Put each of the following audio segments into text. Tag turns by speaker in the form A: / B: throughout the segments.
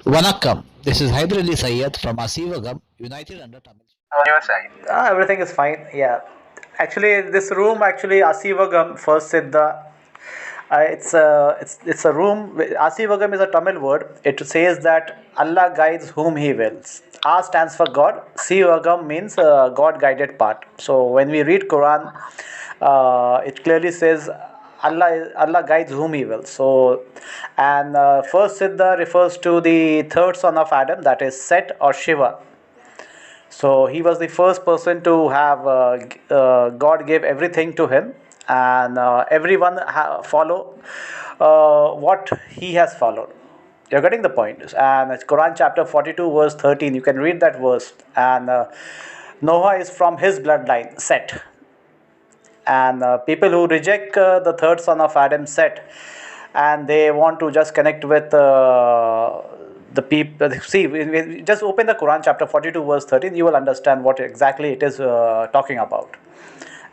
A: Vanakkam. This is Hyder Ali Sayyed from Asivagam, United under Tamil.
B: On your side? Everything is fine. Yeah. Actually, this room, Asivagam, first Siddha. It's a room. Asivagam is a Tamil word. It says that Allah guides whom He wills. A stands for God. Sivagam means God guided path. So when we read Quran, it clearly says Allah guides whom He will. So, and first Siddha refers to the third son of Adam, that is Set or Shiva. So he was the first person to have God gave everything to him, and everyone follow what he has followed. You're getting the point. And it's Quran chapter 42 verse 13. You can read that verse. And Noah is from his bloodline, Set. And people who reject the third son of Adam, Set, and they want to just connect with the people. See, just open the Quran chapter 42 verse 13, you will understand what exactly it is talking about.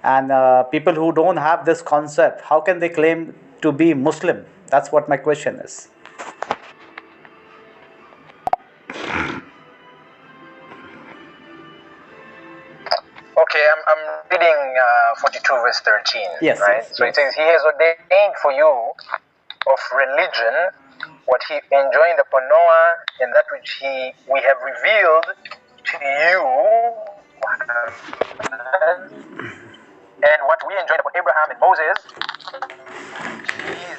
B: And people who don't have this concept, how can they claim to be Muslim? That's what my question is.
C: Okay, I'm reading 42 verse 13.
B: Yes,
C: right?
B: Yes,
C: so it says, He has ordained for you of religion what He enjoined upon Noah, and that which we have revealed to you, and what we enjoined upon Abraham and Moses, Jesus,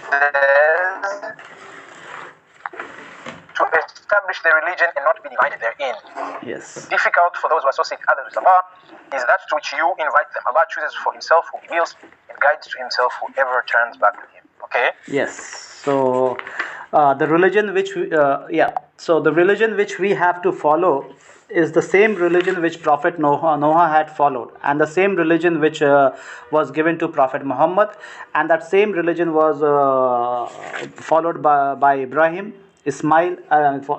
C: to establish the religion and not be divided therein.
B: Yes.
C: Difficult for those who associate others with Allah is that to which you invite them. Allah chooses for Himself who He wills and guides to Himself whoever turns back to Him. Okay?
B: Yes. So the religion which So the religion which we have to follow is the same religion which Prophet Noah had followed, and the same religion which was given to Prophet Muhammad, and that same religion was followed by Ibrahim, Ismail,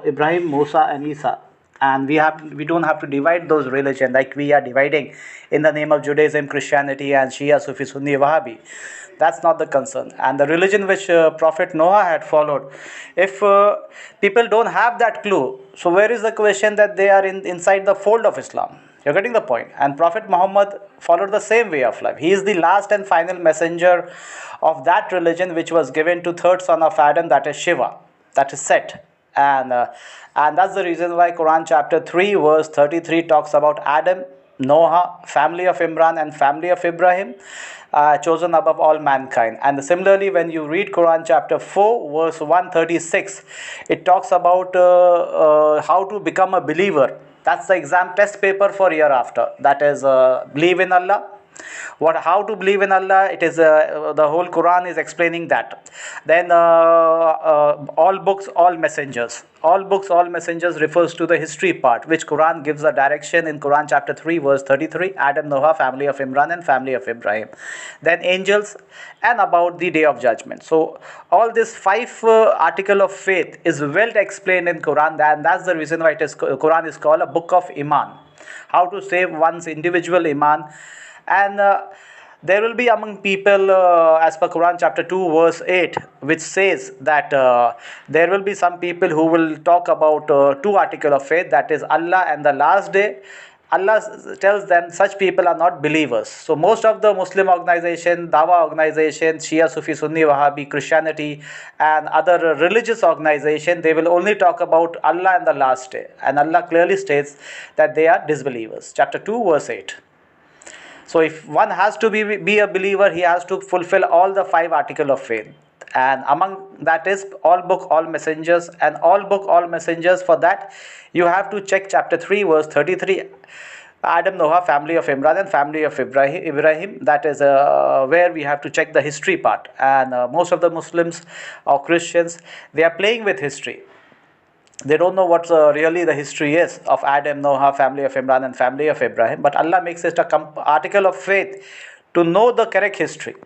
B: Ibrahim, Musa, and Isa. And we don't have to divide those religions like we are dividing in the name of Judaism, Christianity, and Shia, Sufi, Sunni, Wahhabi. That's not the concern. And the religion which Prophet Noah had followed, if people don't have that clue, so where is the question that they are inside the fold of Islam? You're getting the point. And Prophet Muhammad followed the same way of life. He is the last and final messenger of that religion which was given to third son of Adam, that is Shiva, that is Set. And that's the reason why Quran chapter 3 verse 33 talks about Adam, Noah, family of Imran, and family of Ibrahim, chosen above all mankind. And similarly, when you read Quran chapter 4 verse 136, it talks about how to become a believer. That's the exam test paper for year after. That is, believe in Allah. How to believe in Allah? It is the whole Quran is explaining that. Then all books, all messengers. All books, all messengers refers to the history part, which Quran gives a direction in Quran chapter 3 verse 33. Adam, Noah, family of Imran, and family of Ibrahim. Then angels, and about the day of judgment. So all this 5 article of faith is well explained in Quran, and that's the reason why Quran is called a book of Iman. How to save one's individual Iman. And there will be among people, as per Quran chapter 2 verse 8, which says that there will be some people who will talk about 2 article of faith, that is Allah and the last day. Allah tells them such people are not believers. So most of the Muslim organization, Dawa organization, Shia, Sufi, Sunni, Wahhabi, Christianity, and other religious organization, they will only talk about Allah and the last day. And Allah clearly states that they are disbelievers. Chapter 2 verse 8. So if one has to be a believer, he has to fulfill all the 5 articles of faith. And among that is all book, all messengers. And all book, all messengers, for that you have to check chapter 3 verse 33. Adam, Noah, family of Imran, and family of Ibrahim. That is where we have to check the history part. And most of the Muslims or Christians, they are playing with history. They don't know what really the history is of Adam, Noah, family of Imran, and family of Ibrahim. But Allah makes it a article of faith to know the correct history.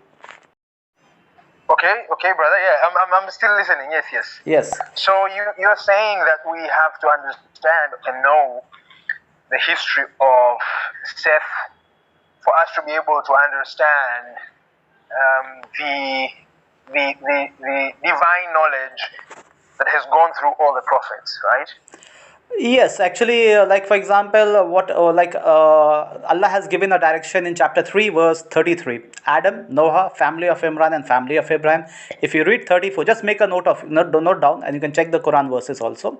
C: Okay, brother. Yeah, I'm still listening. Yes.
B: Yes.
C: So you're saying that we have to understand and know the history of Seth for us to be able to understand the the divine knowledge that has gone through all the prophets, right?
B: Yes, actually, like for example, Allah has given a direction in chapter 3, verse 33. Adam, Noah, family of Imran, and family of Ibrahim. If you read 34, just make a note down, and you can check the Quran verses also.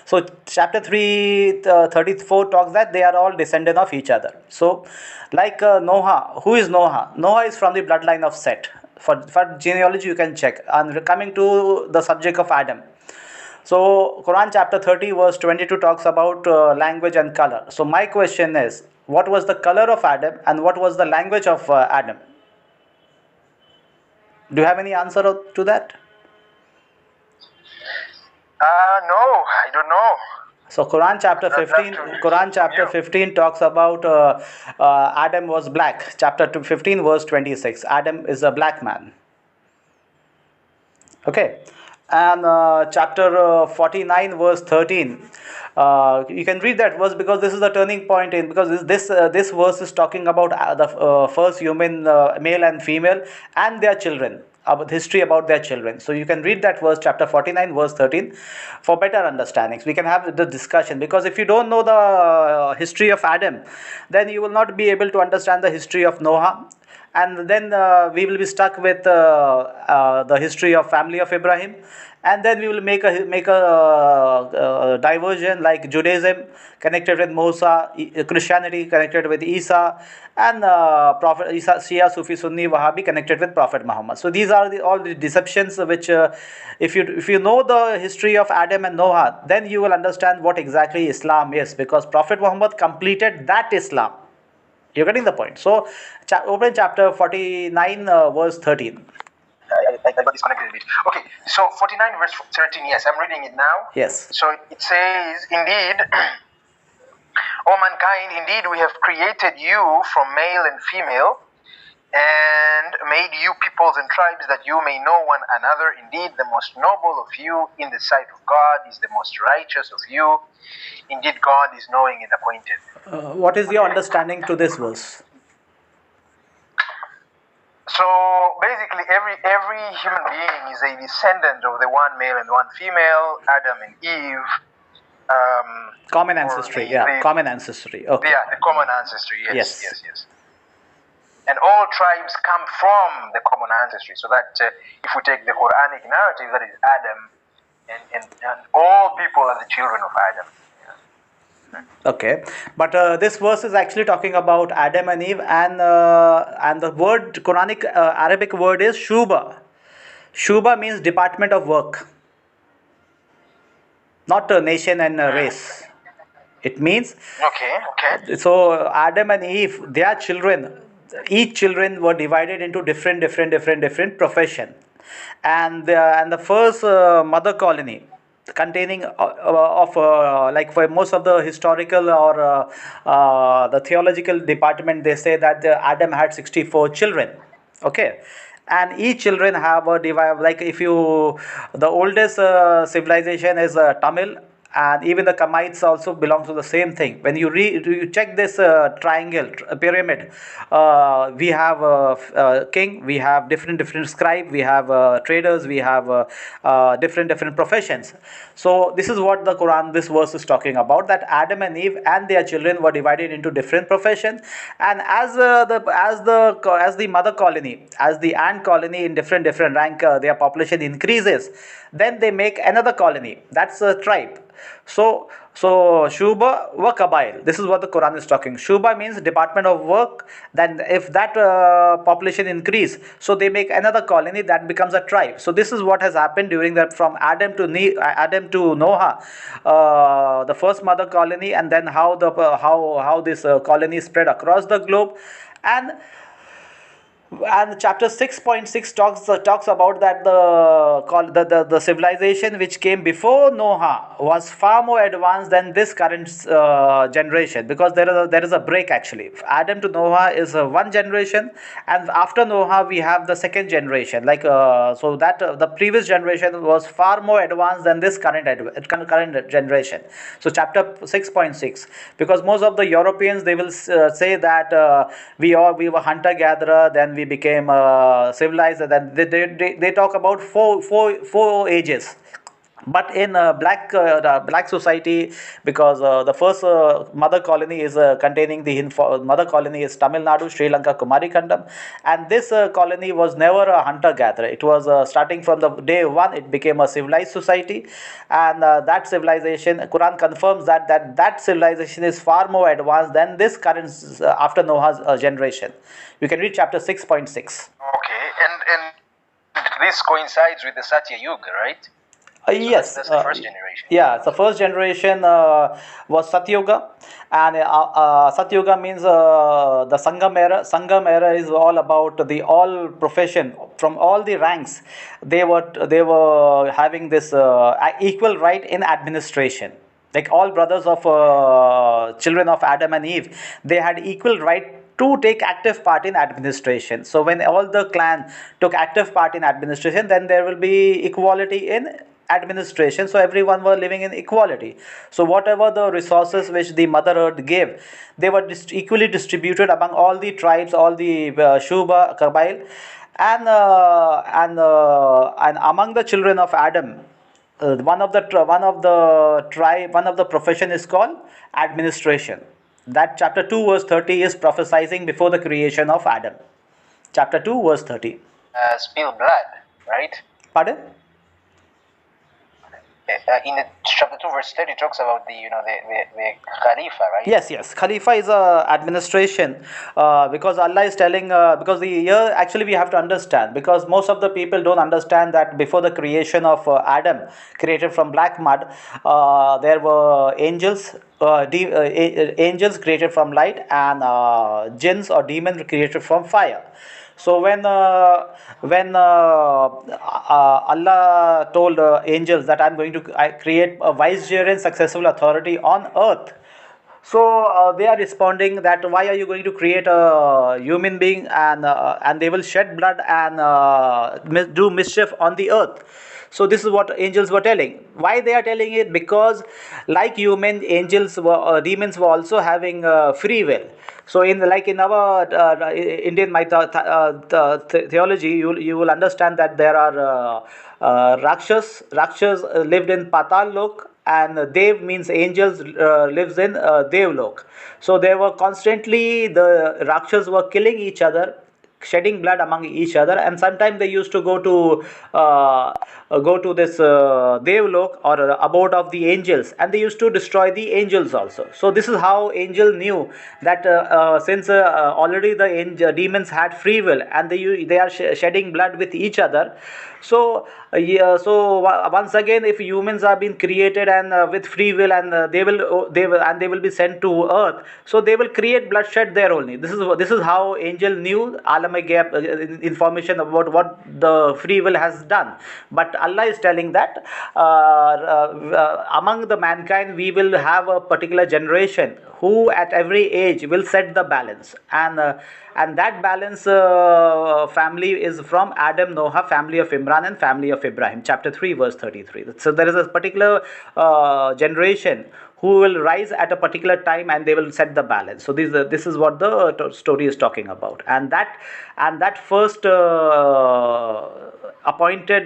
B: So, chapter 3, 34 talks that they are all descendant of each other. So, like Noah, who is Noah? Noah is from the bloodline of Set. For genealogy, you can check. And coming to the subject of Adam. So, Quran chapter 30, verse 22 talks about language and color. So, my question is, what was the color of Adam and what was the language of Adam? Do you have any answer to that?
C: No, I don't know.
B: So, Quran chapter
C: I'd love
B: 15,
C: to hear
B: Quran
C: from
B: chapter
C: you.
B: 15 talks about Adam was black. Chapter 15, verse 26. Adam is a black man. Okay, and chapter 49 verse 13, you can read that verse because this is the turning point in, because this verse is talking about the first human, male and female, and their children, about history about their children. So you can read that verse, chapter 49 verse 13, for better understandings. We can have the discussion, because if you don't know the history of Adam, then you will not be able to understand the history of Noah, and then we will be stuck with the history of family of Ibrahim, and then we will make a diversion, like Judaism connected with Musa, Christianity connected with Isa, and Prophet Isa, Shia, Sufi, Sunni, Wahhabi connected with Prophet Muhammad. So these are all the deceptions which, if you know the history of Adam and Noah, then you will understand what exactly Islam is, because Prophet Muhammad completed that Islam. You're getting the point. So, open chapter 49, verse 13.
C: I got disconnected a bit. Okay, so 49 verse 13, yes, I'm reading it now.
B: Yes.
C: So it says, indeed, O mankind, indeed we have created you from male and female, and made you peoples and tribes that you may know one another. Indeed, the most noble of you in the sight of God is the most righteous of you. Indeed, God is knowing and appointed.
B: What is your understanding to this verse?
C: So basically, every human being is a descendant of the one male and one female, Adam and Eve.
B: Common ancestry, common ancestry. Okay.
C: Yeah, the common ancestry.
B: Yes.
C: Yes. And all tribes come from the common ancestry. So that if we take the Quranic narrative, that is Adam, and all people are the children of Adam.
B: Okay, but this verse is actually talking about Adam and Eve, and the word, Quranic Arabic word is shuba. Shuba means department of work, not a nation and a race. It means,
C: Okay.
B: so Adam and Eve, their children, each children were divided into different profession, and the first mother colony containing like for most of the historical or the theological department, they say that Adam had 64 children. Okay, and each children have a divide, like if you, the oldest civilization is Tamil, and even the Kamites also belong to the same thing. When you check this triangle, pyramid, we have king, we have different scribe, we have traders, we have different professions. So this is what the Quran, this verse is talking about, that Adam and Eve and their children were divided into different professions, and as the mother colony, as the ant colony in different rank, their population increases, then they make another colony, that's a tribe. So Shuba wa Kabail, this is what the Quran is talking. Shuba means department of work. Then if that population increase, so they make another colony, that becomes a tribe. So this is what has happened during that, from Adam to Noah, the first mother colony, and then how this colony spread across the globe. And chapter 6.6 talks about that the civilization which came before Noah was far more advanced than this current generation, because there is a break actually. Adam to Noah is one generation, and after Noah we have the second generation, like so that the previous generation was far more advanced than this current generation. So chapter 6.6, because most of the Europeans, they will say that we were hunter gatherer, then we we became civilized. And then they talk about four ages. But in the black society, because the first mother colony is containing the mother colony is Tamil Nadu, Sri Lanka, Kumari Kandam, and this colony was never a hunter gatherer. It was starting from the day one. It became a civilized society, and that civilization, Quran confirms that civilization is far more advanced than this current after Noah's generation. You can read chapter 6.6.
C: Okay, and this coincides with the Satya Yuga, right?
B: Yes,
C: that's the first generation.
B: Yeah, the first generation was Satya Yuga, and Satya Yuga means the Sangam era. Sangam era is all about the all profession from all the ranks. They were having this equal right in administration. Like all brothers of children of Adam and Eve, they had equal right to take active part in administration. So when all the clan took active part in administration, then there will be equality in administration. So everyone were living in equality. So whatever the resources which the mother earth gave, they were equally distributed among all the tribes, all the Shuba Kabail, and among the children of Adam, one of the profession is called administration. That chapter 2 verse 30 is prophesizing before the creation of Adam. Chapter 2 verse 30.
C: Spill blood, right?
B: Pardon?
C: In the chapter 2 verse 30 talks about the Khalifa, right?
B: Yes. Khalifa is a administration, because Allah is telling, because the year, actually we have to understand, because most of the people don't understand that before the creation of Adam, created from black mud, there were angels, angels created from light, and jinns or demons created from fire. So when Allah told angels that I'm going to create a vicegerent successful authority on earth, so they are responding that why are you going to create a human being, and they will shed blood and do mischief on the earth. So this is what angels were telling. Why they are telling it? Because like human, angels were demons were also having free will. So in our Indian theology, you will understand that there are Rakshas lived in Patal Lok, and Dev means angels, lives in Devlok. So they were constantly, the Rakshas were killing each other, shedding blood among each other, and sometimes they used to go to this Devlok, or abode of the angels, and they used to destroy the angels also. So this is how angel knew that since already the demons had free will, and they are shedding blood with each other. So once again, if humans are being created and with free will, and they will be sent to earth, so they will create bloodshed there only. This is how angel knew Alamai gap information about what the free will has done. But Allah is telling that among the mankind we will have a particular generation who at every age will set the balance, and that balance family is from Adam, Noah, family of Imran, and family of Ibrahim, chapter 3 verse 33. So there is a particular generation who will rise at a particular time, and they will set the balance. So this is what the story is talking about, and that first appointed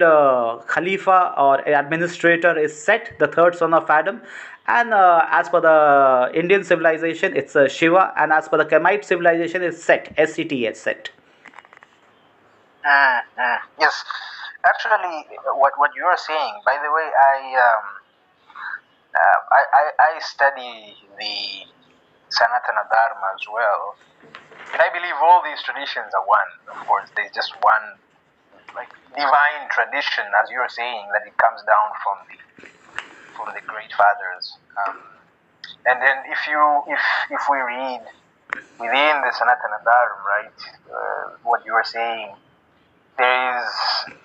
B: Khalifa or administrator is Set, the third son of Adam. And as per the Indian civilization, it's Shiva, and as per the Kemite civilization, it's Set, S-E-T-H, Set.
C: Yes, actually, what you are saying. By the way, I study the Sanatana Dharma as well, and I believe all these traditions are one. Of course, there's just one, like, divine tradition, as you're saying, that it comes down from the great fathers. And then if we read within the Sanatana Dharma, right, what you are saying, there is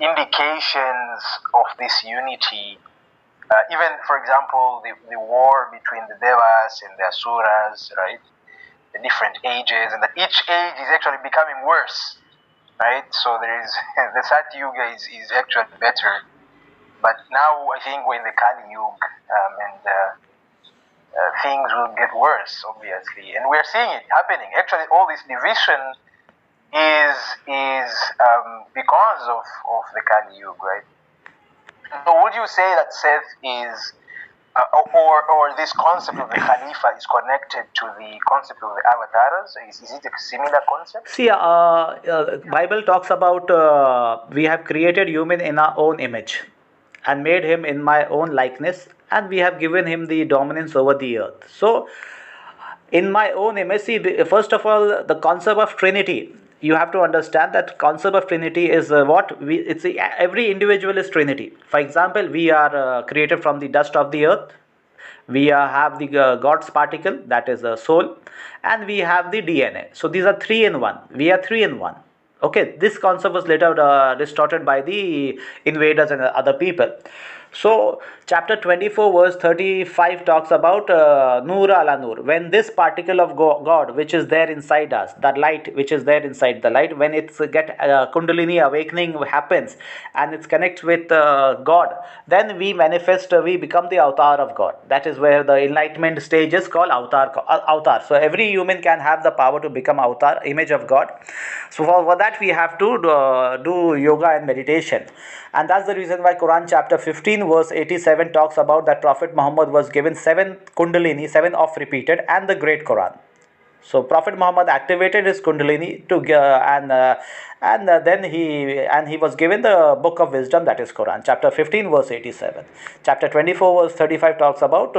C: indications of this unity. Even, for example, the war between the Devas and the Asuras, right? The different ages, and that each age is actually becoming worse, right? So there is the Satya Yuga is actually better, but now I think we're in the Kali Yuga, and things will get worse, obviously, and we're seeing it happening. Actually, all this division is because of the Kali Yuga, right? So would you say that Seth is, or this concept of the Khalifa is connected to the concept of the avatars? Is it a similar concept?
B: See, Bible talks about we have created human in our own image and made him in my own likeness, and we have given him the dominance over the earth. So, in my own image, see, first of all, the concept of Trinity. You have to understand that concept of Trinity is what we. It's every individual is Trinity. For example, we are created from the dust of the earth. We have the God's particle, that is the soul, and we have the DNA. So these are three in one. We are three in one. Okay, this concept was later distorted by the invaders and other people. So chapter 24 verse 35 talks about Nur ala Nur. When this particle of God which is there inside us, that light which is there inside the light, when it's get Kundalini awakening happens and it connects with God, then we manifest, we become the avatar of God. That is where the enlightenment stage is called avatar. So every human can have the power to become avatar, image of God. So for that we have to do yoga and meditation. And that's the reason why Quran chapter 15 verse 87 talks about that Prophet Muhammad was given 7 Kundalini, 7 of repeated, and the great Quran. So Prophet Muhammad activated his Kundalini to then he was given the book of wisdom, that is Quran, chapter 15 verse 87. Chapter 24 verse 35 talks about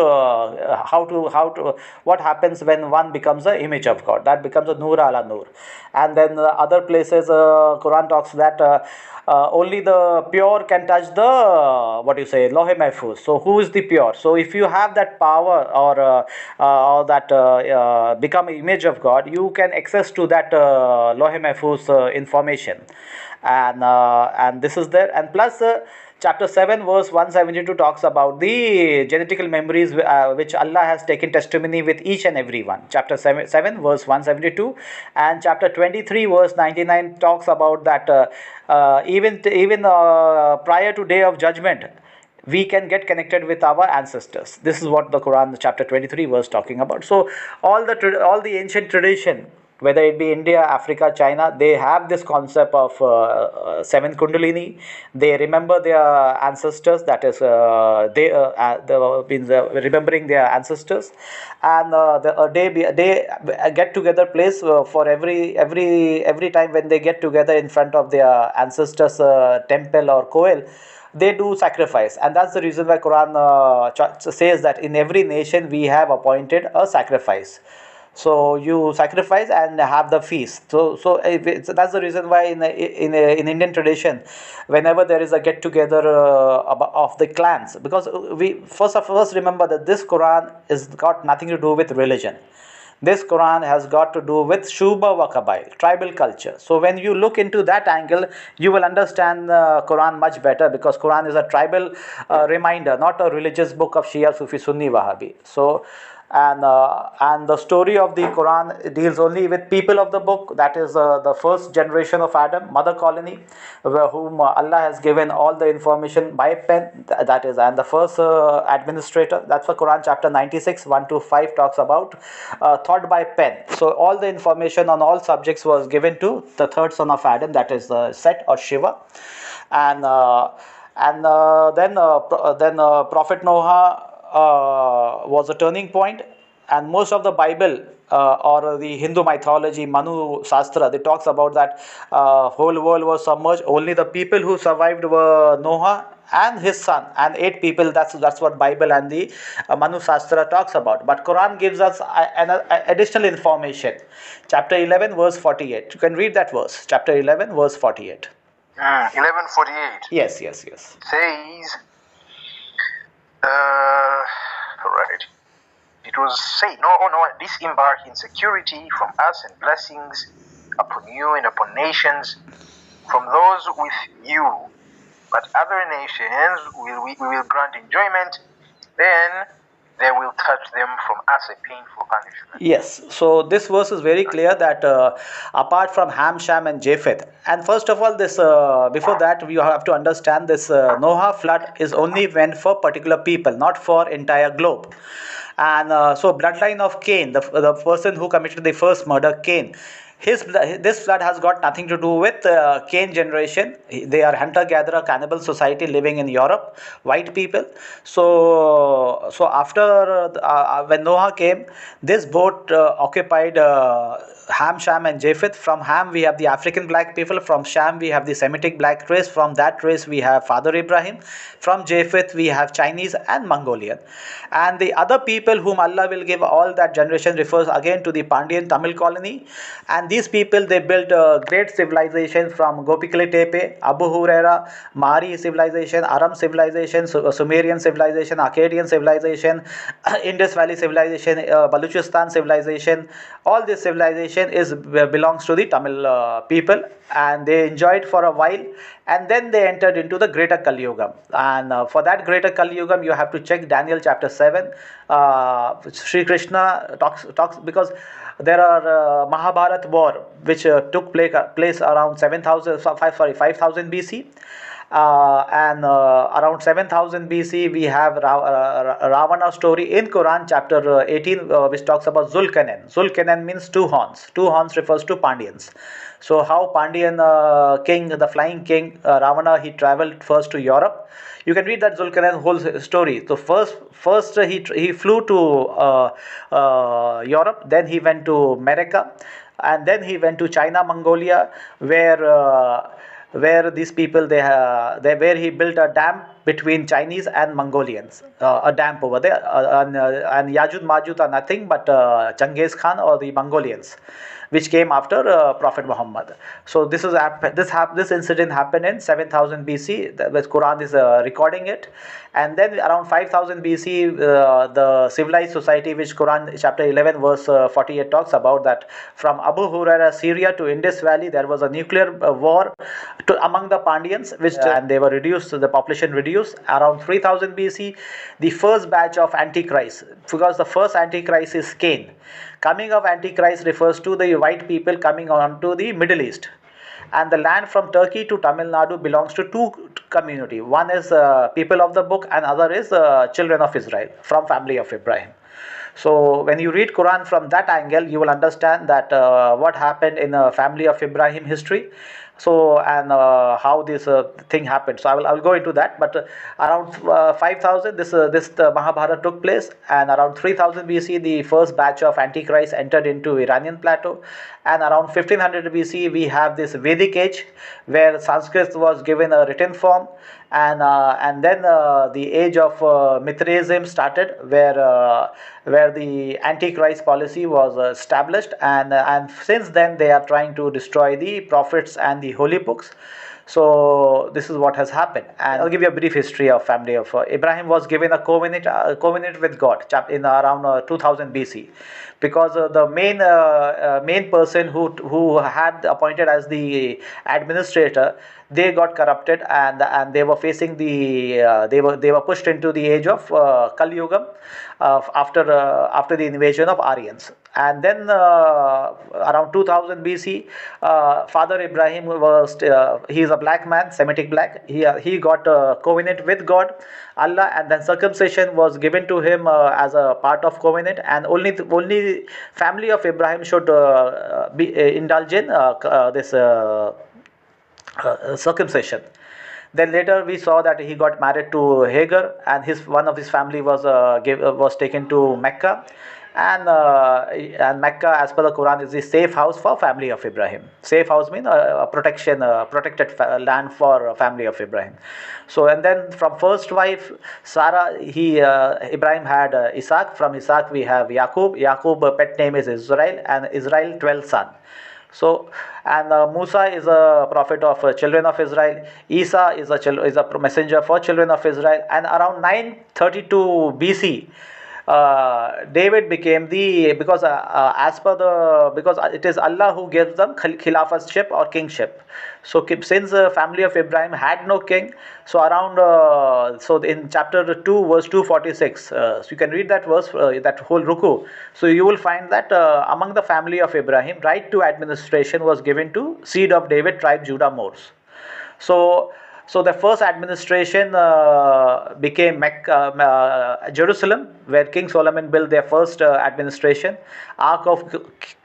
B: how to what happens when one becomes an image of God. That becomes a Nur ala Nur. And then other places Quran talks that only the pure can touch the what you say Lohe Mahfuz. So who is the pure? So if you have that power or that become image of God, you can access to that Lohe Mahfuz information, and this is there. And plus chapter 7 verse 172 talks about the genetical memories which Allah has taken testimony with each and every one. Chapter 7 verse 172, and chapter 23 verse 99 talks about that even prior to day of judgment we can get connected with our ancestors. This is what the Quran chapter 23 was talking about. So all the ancient tradition, whether it be India, Africa, China, they have this concept of 7 Kundalini. They remember their ancestors, that is, remembering their ancestors, and they get together place for every time when they get together in front of their ancestors' temple or koel. They do sacrifice, and that's the reason why Quran says that in every nation we have appointed a sacrifice. So you sacrifice and have the feast. So that's the reason why in Indian tradition, whenever there is a get together of the clans, because we first remember that this Quran is got nothing to do with religion. This Quran has got to do with Shuba wa Kabail, tribal culture. So when you look into that angle, you will understand Quran much better, because Quran is a tribal reminder, not a religious book of Shia, Sufi, Sunni, Wahhabi. So and the story of the Quran deals only with people of the book, that is the first generation of Adam, mother colony, whom Allah has given all the information by pen, that is, and the first administrator. That's what Quran chapter 96 1 to 5 talks about, thought by pen. So all the information on all subjects was given to the third son of Adam, that is Set or Shiva. And then Prophet Noah was a turning point. And most of the Bible or the Hindu mythology, Manu Shastra, they talks about that whole world was submerged. Only the people who survived were Noah and his son and 8 people. That's what Bible and the Manu Shastra talks about. But Quran gives us additional information. Chapter 11 verse 48. You can read that verse. Chapter 11 verse 48.
C: 11:48.
B: Yes.
C: Says, right. It was said, no, disembark in security from us and blessings upon you and upon nations from those with you. But other nations we will grant enjoyment, then they will touch them from us a painful punishment.
B: Yes, so this verse is very clear that apart from Ham, Shem, and Japheth, and first of all, this before that, you have to understand this Noah flood is only meant for particular people, not for entire globe. And so bloodline of Cain, the person who committed the first murder, Cain, This flood has got nothing to do with Cain generation. They are hunter-gatherer cannibal society living in Europe, white people. So after when Noah came, this boat occupied Ham, Shem, and Japheth. From Ham we have the African black people. From Shem we have the Semitic black race. From that race we have Father Ibrahim. From Japheth we have Chinese and Mongolian. And the other people whom Allah will give all that generation refers again to the Pandyan Tamil colony. And these people, they built a great civilization from Gopikli Tepe, Abu Huraira, Mari civilization, Aram civilization, Sumerian civilization, Akkadian civilization, Indus Valley civilization, Baluchistan civilization. All this civilization belongs to the Tamil people, and they enjoyed for a while, and then they entered into the greater Kali Yuga. And for that greater Kali Yuga, you have to check Daniel chapter 7. Sri Krishna talks because there are Mahabharat war which took place around 5000 BC. And around 7000 BC we have Ravana story in Quran chapter 18 which talks about Zulkarnain. Zulkarnain means two horns. Two horns refers to Pandyans. So how Pandyan king, the flying king Ravana, he travelled first to Europe. You can read that Zulkarnain whole story. So first he flew to Europe, then he went to America, and then he went to China, Mongolia, where these people where he built a dam between Chinese and Mongolians, a dam over there, and Yajud Majud are nothing but Genghis Khan or the Mongolians, which came after Prophet Muhammad. So this incident happened in 7000 BC. The Quran is recording it, and then around 5000 BC, the civilized society, which Quran chapter 11 verse 48 talks about, that from Abu Huraira, Syria to Indus Valley, there was a nuclear war among the Pandyans, and they were reduced. The population reduced around 3000 BC. The first batch of Antichrist, because the first Antichrist is Cain. Coming of Antichrist refers to the white people coming on to the Middle East. And the land from Turkey to Tamil Nadu belongs to two community. One is people of the book, and other is children of Israel from family of Ibrahim. So when you read Quran from that angle, you will understand that what happened in a family of Ibrahim history. So and how this thing happened. So I will go into that. But around 5000 this the Mahabharata took place, and around 3000 BC the first batch of Antichrist entered into Iranian plateau, and around 1500 BC we have this Vedic age where Sanskrit was given a written form, and then the age of Mithraism started, where the Antichrist policy was established, and since then they are trying to destroy the prophets and the holy books. So this is what has happened, and I'll give you a brief history of family of Ibrahim. Was given a covenant with God in around 2000 BC, because the main person who had appointed as the administrator, they got corrupted, and they were facing they were pushed into the age of Kali Yuga after the invasion of Aryans. And then around 2000 BC, Father Ibrahim he is a black man, Semitic black. He got a covenant with God, Allah, and then circumcision was given to him as a part of covenant, and only family of Ibrahim should indulge in this circumcision. Then later we saw that he got married to Hagar, and one of his family was taken to Mecca, and Mecca, as per the Quran, is the safe house for family of Ibrahim. Safe house means a protected land for family of Ibrahim. So, and then from first wife Sarah, Ibrahim had Isaac. From Isaac we have Yaqub. Yaqub pet name is Israel, and Israel 12 son. So, and Musa is a prophet of children of Israel. Isa is a messenger for children of Israel. And around 932 BC, David became because it is Allah who gives them khilafaship or kingship. So since the family of Ibrahim had no king, so around in chapter 2 verse 246, so you can read that verse, that whole ruku. So you will find that among the family of Ibrahim, right to administration was given to seed of David, tribe Judah, Moors. So the first administration became Jerusalem, where King Solomon built their first administration. Ark of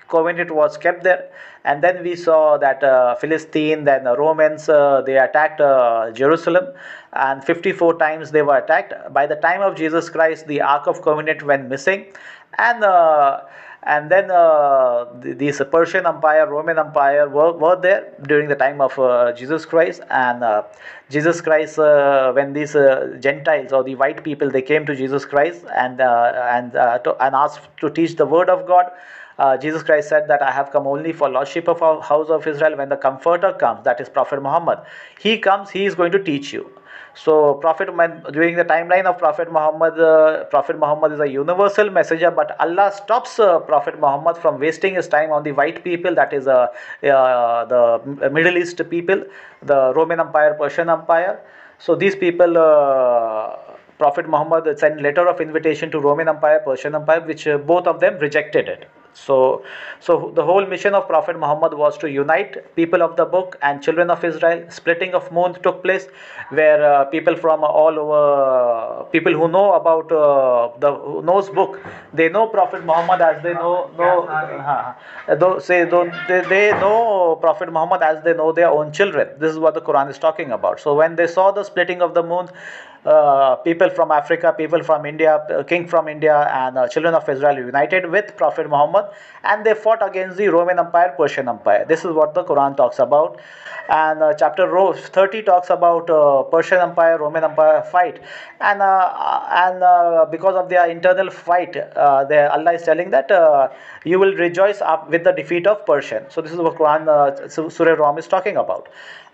B: covenant was kept there. And then we saw that Philistine, then the Romans, they attacked Jerusalem, and 54 times they were attacked. By the time of Jesus Christ, the Ark of Covenant went missing, and then these Persian Empire, Roman Empire were there during the time of Jesus Christ. And when these Gentiles or the white people, they came to Jesus Christ and asked to teach the word of God. Jesus Christ said that I have come only for lordship of our house of Israel. When the Comforter comes, that is Prophet Muhammad, he comes, he is going to teach you. So during the timeline of Prophet Muhammad is a universal messenger, but Allah stops Prophet Muhammad from wasting his time on the white people, that is the Middle East people, the Roman Empire, Persian Empire. So these people, Prophet Muhammad sent letter of invitation to Roman Empire, Persian Empire, which both of them rejected it. So the whole mission of Prophet Muhammad was to unite people of the book and children of Israel. Splitting of moon took place, where people from all over, people who know about who knows book, they know Prophet Muhammad as they they know Prophet Muhammad as they know their own children. This is what the Quran is talking about. So when they saw the splitting of the moon, people from Africa, people from India, king from India, and children of Israel united with Prophet Muhammad, and they fought against the Roman Empire, Persian Empire. This is what the Quran talks about. And chapter 30 talks about Persian Empire, Roman Empire fight, and because of their internal fight, Allah is telling that you will rejoice with the defeat of Persian. So this is what Quran, Surah Rum is talking about.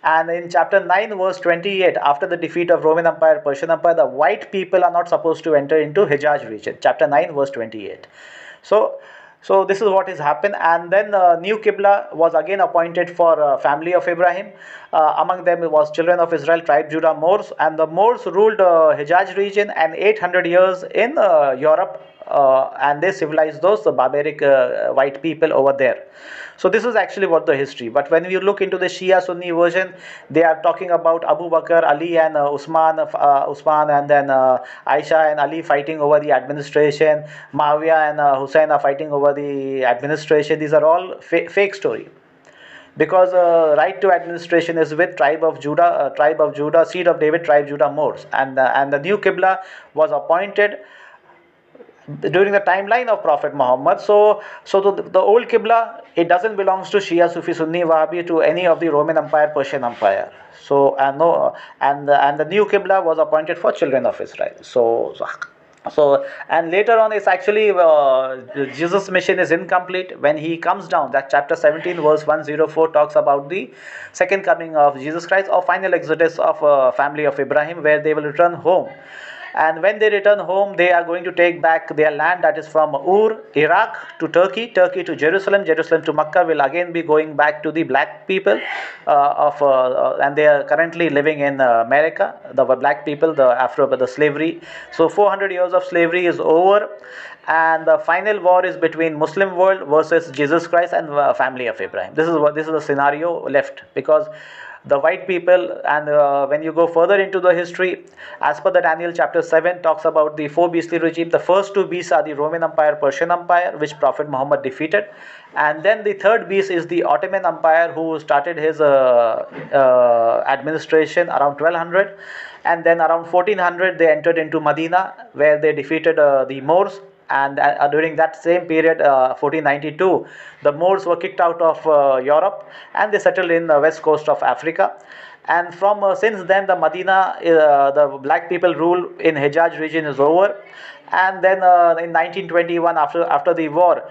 B: And in chapter 9 verse 28, after the defeat of Roman Empire, Persian Empire, the white people are not supposed to enter into Hijaz region. Chapter 9 verse 28. So this is what has happened. And then new Qibla was again appointed for family of Ibrahim. Among them was children of Israel, tribe Judah, Moors. And the Moors ruled Hijaz region and 800 years in Europe. And they civilized the barbaric white people over there. So this is actually what the history. But when we look into the Shia Sunni version, they are talking about Abu Bakr, Ali, and Usman, and then Aisha and Ali fighting over the administration. Muawiyah and Hussein are fighting over the administration. These are all fake story. Because right to administration is with tribe of Judah, seed of David, tribe Judah, Moors, and the new Qibla was appointed during the timeline of Prophet Muhammad. So the old Qibla, it doesn't belongs to Shia, Sufi, Sunni, Wahhabi, to any of the Roman Empire, Persian Empire. So and the new Qibla was appointed for children of Israel. So and later on, it's actually Jesus' mission is incomplete when he comes down. That chapter 17 verse 104 talks about the second coming of Jesus Christ, or final exodus of family of Ibrahim, where they will return home. And when they return home, they are going to take back their land, that is from Ur, Iraq, to Turkey, Turkey to Jerusalem, Jerusalem to Makkah, will again be going back to the black people and they are currently living in America, the black people, the slavery. So 400 years of slavery is over, and the final war is between Muslim world versus Jesus Christ and family of Ibrahim. This is the scenario left, because the white people, and when you go further into the history, as per the Daniel chapter 7 talks about the four beastly regime. The first two beasts are the Roman Empire, Persian Empire, which Prophet Muhammad defeated, and then the third beast is the Ottoman Empire, who started his administration around 1200, and then around 1400 they entered into Medina, where they defeated the Moors. And during that same period, 1492, the Moors were kicked out of Europe, and they settled in the west coast of Africa. And from since then, the Medina, the black people rule in Hijaz region is over. And then in 1921, after the war,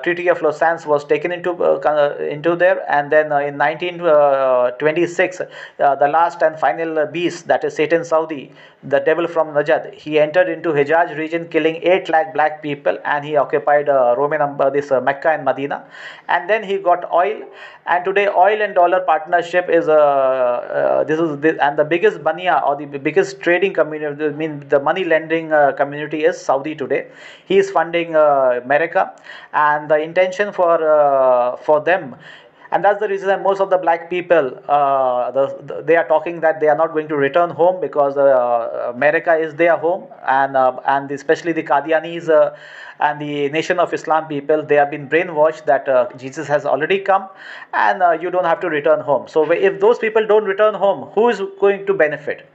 B: Treaty of Lausanne was taken into there. And then in 1926, the last and final beast, that is Satan Saudi, the devil from Najd, he entered into Hijaz region, killing 8 lakh black people, and he occupied Mecca and Medina. And then he got oil, and today oil and dollar partnership is and the biggest bania, or the biggest trading community, I mean the money lending community, is Saudi today. He is funding America, and the intention for them, And that's the reason that most of the black people, they are talking that they are not going to return home because America is their home, and especially the Qadianis and the Nation of Islam people, they have been brainwashed that Jesus has already come, and you don't have to return home. So if those people don't return home, who is going to benefit?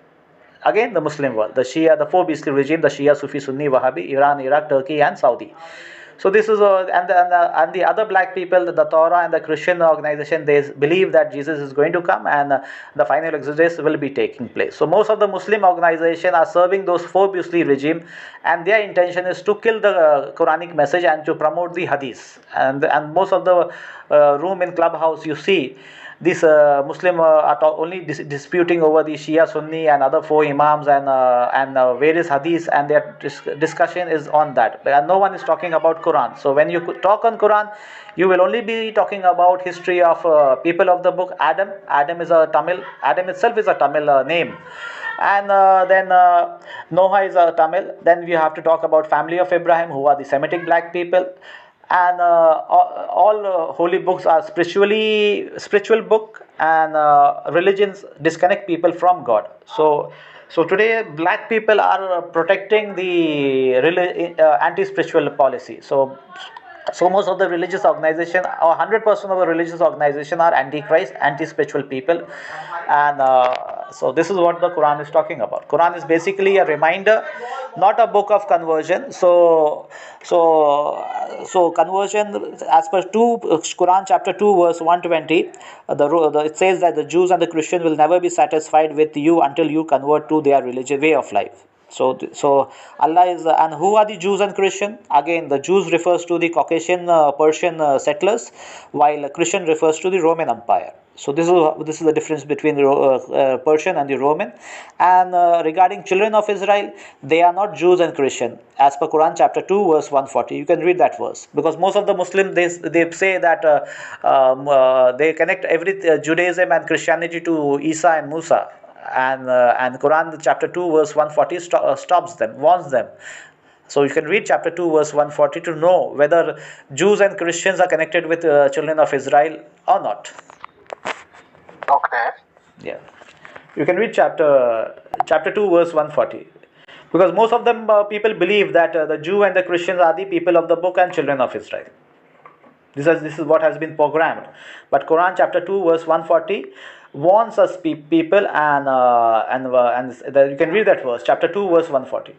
B: Again, the Muslim world, the Shia, the four beastly regime, the Shia, Sufi, Sunni, Wahhabi, Iran, Iraq, Turkey, and Saudi. So this is and the other black people, the Torah and the Christian organization, they believe that Jesus is going to come, and the final exodus will be taking place. So most of the Muslim organization are serving those four beastly regime, and their intention is to kill the Quranic message and to promote the Hadith. And most of the room in Clubhouse, you see these Muslim are only disputing over the Shia, Sunni, and other four Imams and various hadiths, and their discussion is on that. But no one is talking about Quran. So when you talk on Quran, you will only be talking about history of people of the book Adam. Adam is a Tamil. Adam itself is a Tamil name. And then Noah is a Tamil. Then we have to talk about family of Ibrahim, who are the Semitic black people. And all holy books are spiritual book, and religions disconnect people from God. So today black people are protecting the anti-spiritual policy. So most of the religious organization, or 100% of the religious organization, are anti-Christ, anti-spiritual people. And so this is what the Quran is talking about. Quran is basically a reminder, not a book of conversion. So conversion, as per Quran chapter 2 verse 120, it says that the Jews and the Christians will never be satisfied with you until you convert to their religious way of life. So Allah is, and who are the Jews and Christian? Again, the Jews refers to the Caucasian Persian settlers, while Christian refers to the Roman Empire. So this is the difference between the Persian and the Roman. And regarding children of Israel, they are not Jews and Christian, as per Quran chapter 2 verse 140. You can read that verse, because most of the Muslims, they say that they connect Judaism and Christianity to Isa and Musa. And Quran chapter 2 verse 140 stops them, warns them. So you can read chapter 2 verse 140 to know whether Jews and Christians are connected with children of Israel or not.
C: Okay.
B: Yeah, you can read chapter 2 verse 140, because most of them people believe that the Jew and the Christians are the people of the book and children of Israel. This is what has been programmed. But Quran chapter 2 verse 140 warns us people, and you can read that verse, chapter 2 verse 140.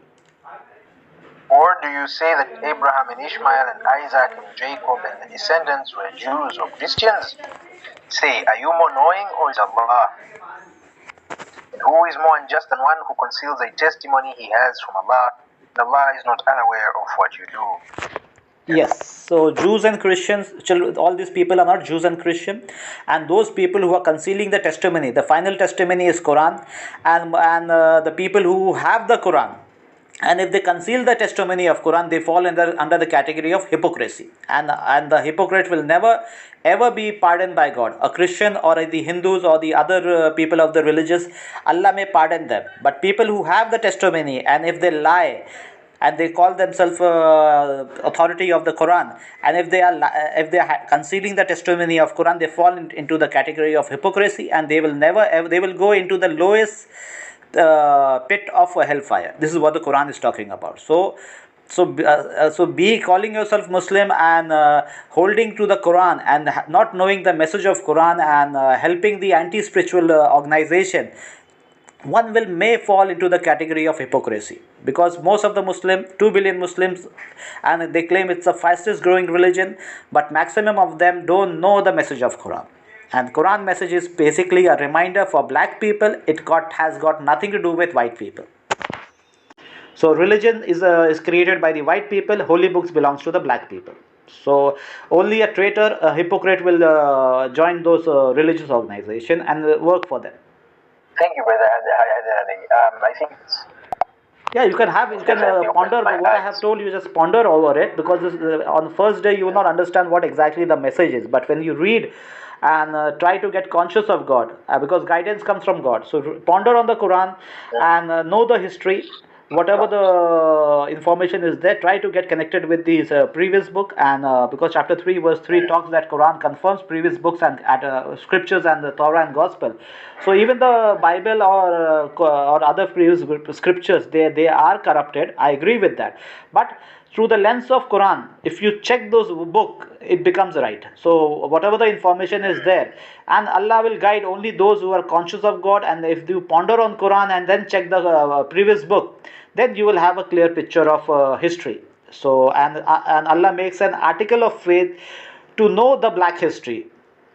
C: Or do you say that Abraham and Ishmael and Isaac and Jacob and the descendants were Jews or Christians? Say, are you more knowing, or is Allah? And who is more unjust than one who conceals a testimony he has from Allah? And Allah is not unaware of what you do.
B: Yes, so Jews and Christians, all these people are not Jews and Christian, and those people who are concealing the testimony, the final testimony is Quran, and the people who have the Quran, and if they conceal the testimony of Quran, they fall under the category of hypocrisy, and the hypocrite will never ever be pardoned by God. A Christian or the Hindus or the other people of the religious, Allah may pardon them, but people who have the testimony, and if they lie and they call themselves authority of the Quran, and if they are concealing the testimony of Quran, they fall into the category of hypocrisy, and they will go into the lowest pit of hellfire. This is what the Quran is talking about. So be calling yourself Muslim and holding to the Quran and not knowing the message of Quran and helping the anti-spiritual organization, one may fall into the category of hypocrisy, because most of the 2 billion Muslims, and they claim it's the fastest growing religion, but maximum of them don't know the message of Quran. And Quran message is basically a reminder for black people. Has got nothing to do with white people. So religion is created by the white people. Holy books belongs to the black people. So only a traitor, a hypocrite will join those religious organization and work for them.
C: Thank you, brother. I think it's...
B: Yeah, you can ponder what I have told you. Just ponder over it, because on the first day you will not understand what exactly the message is. But when you read and try to get conscious of God, because guidance comes from God. So ponder on the Quran and know the history. whatever the information is there, try to get connected with these previous book, and because chapter 3 verse 3 talks that Quran confirms previous books and scriptures and the Torah and gospel. So even the Bible or other previous scriptures, they are corrupted. I agree with that, but through the lens of Quran, if you check those book, it becomes right. So whatever the information is there, and Allah will guide only those who are conscious of God. And if you ponder on Quran and then check the previous book, then you will have a clear picture of history. So and Allah makes an article of faith to know the black history,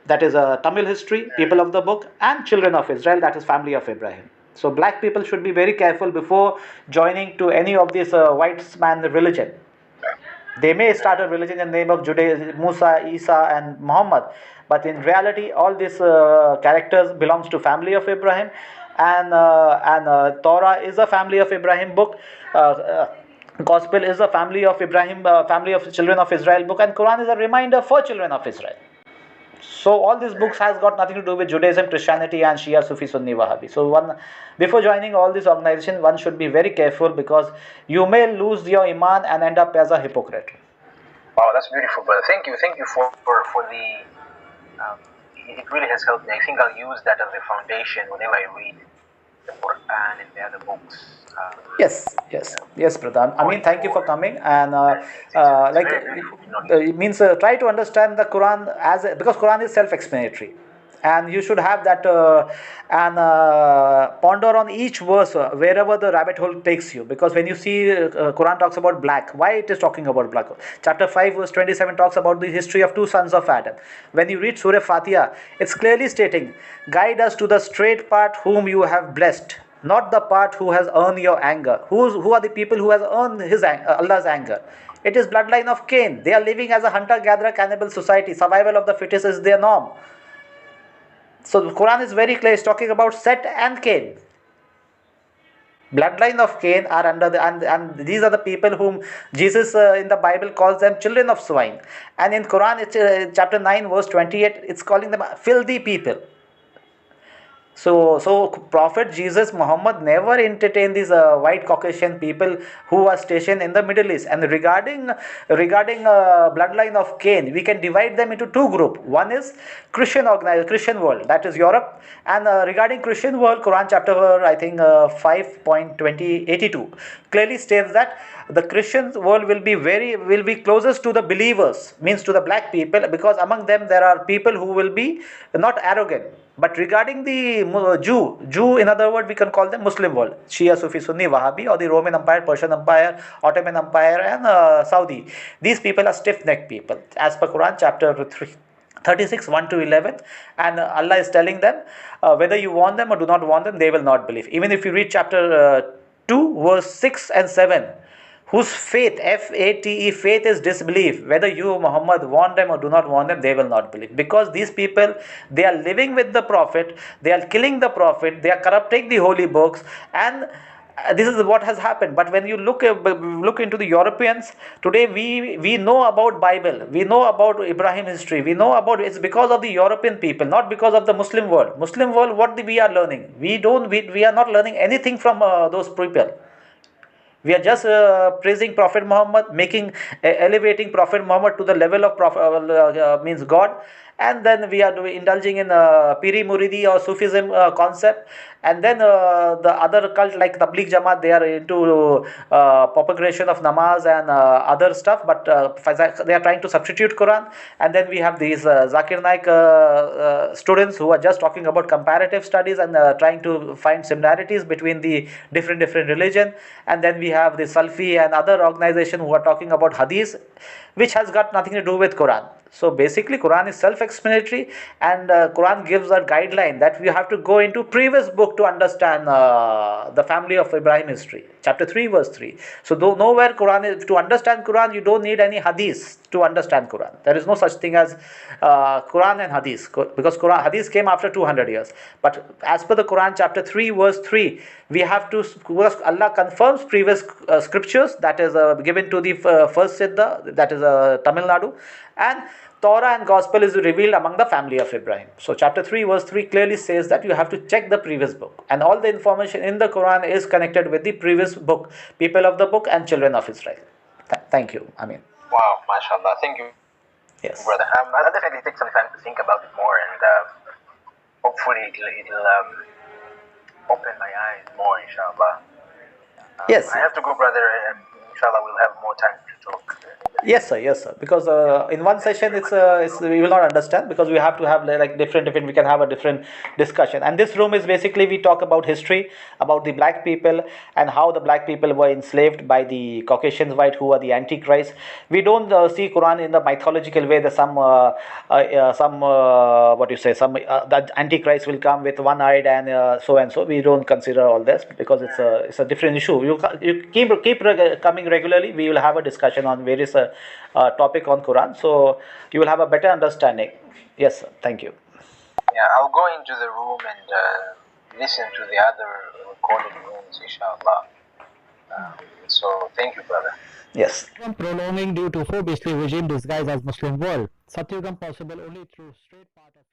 B: that is a Tamil history, people of the book, and children of Israel, that is family of Ibrahim. So black people should be very careful before joining to any of this white man religion. They may start a religion in the name of Judaism, Musa, Isa, and Muhammad, but in reality, all these characters belongs to family of Ibrahim, and Torah is a family of Ibrahim book. Gospel is a family of Ibrahim, family of children of Israel book, and Quran is a reminder for children of Israel. So all these books has got nothing to do with Judaism, Christianity, and Shia, Sufi, Sunni, Wahhabi. So before joining all these organizations, one should be very careful, because you may lose your iman and end up as a hypocrite.
C: Wow, that's beautiful, brother. Thank you for the. It really has helped me. I think I'll use that as a foundation whenever I read the Quran and the other books.
B: Yes, brother. I mean, thank you for coming, and it means try to understand the Quran because Quran is self-explanatory, and you should have that and ponder on each verse wherever the rabbit hole takes you. Because when you see Quran talks about black, why it is talking about black? Chapter 5 verse 27 talks about the history of two sons of Adam. When you read Surah Fatiha, it's clearly stating, guide us to the straight path whom you have blessed, not the part who has earned your anger. Who are the people who has earned Allah's anger? It is bloodline of Cain. They are living as a hunter-gatherer cannibal society. Survival of the fittest is their norm. So the Quran is very clear. It's talking about Set and Cain. Bloodline of Cain are under and these are the people whom Jesus in the Bible calls them children of swine. And in Quran, it's, chapter 9 verse 28, it's calling them filthy people. So Prophet Jesus Muhammad never entertained these white Caucasian people who are stationed in the Middle East. And regarding bloodline of Cain, we can divide them into two groups. One is Christian world, that is Europe. And regarding Christian world, Quran chapter I think 5.82 clearly states that the Christian world will be closest to the believers, means to the black people, because among them there are people who will be not arrogant. But regarding the Jew, in other words, we can call them Muslim world, Shia, Sufi, Sunni, Wahhabi, or the Roman Empire, Persian Empire, Ottoman Empire, and Saudi. These people are stiff-necked people, as per Quran chapter 36, 1 to 11, and Allah is telling them whether you want them or do not want them, they will not believe. Even if you read chapter 2, verse 6 and 7, whose faith, F-A-T-E, faith is disbelief. Whether you, Muhammad, want them or do not want them, they will not believe. Because these people, they are living with the Prophet, they are killing the Prophet, they are corrupting the holy books, and this is what has happened. But when you look into the Europeans, today we know about Bible, we know about Ibrahim history, we know about it's because of the European people, not because of the Muslim world. Muslim world, what we are learning? We are not learning anything from those people. We are just praising Prophet Muhammad, elevating Prophet Muhammad to the level of means God, and then we are indulging in Piri Muridi or Sufism concept, and then the other cult like Tabligh Jamaat, they are into propagation of namaz and other stuff, but they are trying to substitute Quran. And then we have these Zakir Naik students who are just talking about comparative studies and trying to find similarities between the different religion. And then we have the Salfi and other organization who are talking about Hadith, which has got nothing to do with Quran. So basically Quran is self-explanatory, and Quran gives a guideline that we have to go into previous book to understand the family of Ibrahim history. Chapter 3 verse 3. So nowhere Quran is, to understand Quran you don't need any hadith to understand Quran. There is no such thing as Quran and hadith, because hadith came after 200 years. But as per the Quran chapter 3 verse 3, we have to, Allah confirms previous scriptures, that is given to the first Siddha, that is Tamil Nadu, and Torah and Gospel is revealed among the family of Ibrahim. So chapter 3 verse 3 clearly says that you have to check the previous book, and all the information in the Quran is connected with the previous book, people of the book and children of Israel. Thank you. I mean,
C: Wow, mashallah. Thank you,
B: yes,
C: brother. I'll definitely take some time to think about it more, and hopefully it'll open my eyes more, inshallah.
B: yes.
C: I have to go, brother, and inshallah we'll have more time to talk.
B: Yes, sir. Yes, sir. Because in one session, it's we will not understand, because we have to have like different. We can have a different discussion. And this room is basically we talk about history, about the black people and how the black people were enslaved by the Caucasians white who are the Antichrist. We don't see Quran in the mythological way. That some what you say, that Antichrist will come with one eyed and so and so. We don't consider all this because it's a different issue. You keep coming regularly. We will have a discussion on various topic on Quran, so you will have a better understanding. Yes, sir. Thank you.
C: Yeah, I'll go into the room and listen to the other recorded rooms, inshallah. So thank you, brother.
B: Yes.
A: Prolonging due to four basically regime disguised as Muslim world. Satyugam possible only through straight path of